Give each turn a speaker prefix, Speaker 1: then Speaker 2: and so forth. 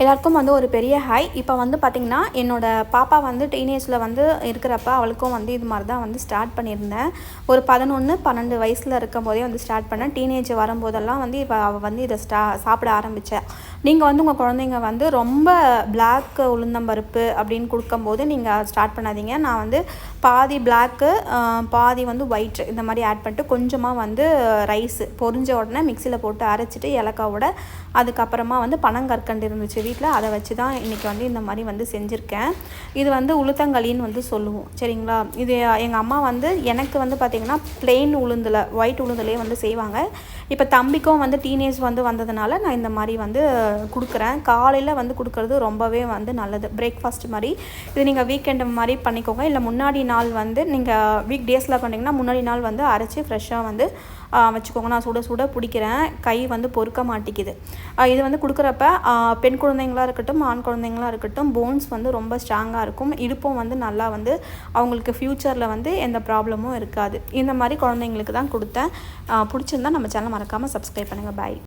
Speaker 1: எல்லாருக்கும் வந்து ஒரு பெரிய ஹாய். இப்போ வந்து பார்த்திங்கன்னா என்னோடய பாப்பா வந்து டீனேஜில் வந்து இருக்கிறப்ப அவளுக்கும் வந்து இது மாதிரி தான் வந்து ஸ்டார்ட் பண்ணியிருந்தேன். ஒரு 11-12 வயசில் இருக்கும் போதே வந்து ஸ்டார்ட் பண்ணேன். டீனேஜ் வரும்போதெல்லாம் வந்து இப்போ அவள் வந்து இதை சாப்பிட ஆரம்பித்தேன். நீங்கள் வந்து உங்கள் குழந்தைங்க வந்து ரொம்ப பிளாக் உளுந்தம்பருப்பு அப்படின்னு கொடுக்கும்போது நீங்கள் ஸ்டார்ட் பண்ணாதீங்க. நான் வந்து பாதி பிளாக்கு பாதி வந்து ஒயிட் இந்த மாதிரி ஆட் பண்ணிட்டு கொஞ்சமாக வந்து ரைஸு பொரிஞ்ச உடனே மிக்சியில் போட்டு அரைச்சிட்டு ஏலக்காவோட அதுக்கப்புறமா வந்து பனங்கற்கண்டு இருந்துச்சு வீட்டில், அதை வச்சு தான் இன்றைக்கி வந்து இந்த மாதிரி வந்து செஞ்சுருக்கேன். இது வந்து உளுத்தங்களின்னு வந்து சொல்லுவோம், சரிங்களா. இது எங்கள் அம்மா வந்து எனக்கு வந்து பார்த்திங்கன்னா ப்ளெயின் உளுந்தில் ஒயிட் உளுந்துலேயே வந்து செய்வாங்க. இப்போ தம்பிக்கும் வந்து டீனேஜ் வந்து வந்ததுனால நான் இந்த மாதிரி வந்து கொடுக்குறேன். காலையில் வந்து கொடுக்குறது ரொம்பவே வந்து நல்லது, பிரேக்ஃபாஸ்ட் மாதிரி. இது நீங்கள் வீக்கெண்டு மாதிரி பண்ணிக்கோங்க, இல்லை முன்னாடி நாள் வந்து நீங்கள் வீக் டேஸில் பண்ணிங்கன்னா முன்னாடி நாள் வந்து அரைச்சி ஃப்ரெஷ்ஷாக வந்து வச்சுக்கோங்க. நான் சுட சுட பிடிக்கிறேன், கை வந்து பொறுக்க மாட்டேங்குது. இது வந்து கொடுக்குறப்ப பெண் குழந்தைங்களாக இருக்கட்டும் ஆண் குழந்தைங்களாக இருக்கட்டும் போன்ஸ் வந்து ரொம்ப ஸ்ட்ராங்காக இருக்கும். இடுப்பும் வந்து நல்லா வந்து அவங்களுக்கு ஃப்யூச்சரில் வந்து எந்த ப்ராப்ளமும் இருக்காது. இந்த மாதிரி குழந்தைங்களுக்கு தான் கொடுத்தேன். பிடிச்சிருந்தா நம்ம சேனல் மறக்காமல் சப்ஸ்கிரைப் பண்ணுங்கள். பாய்.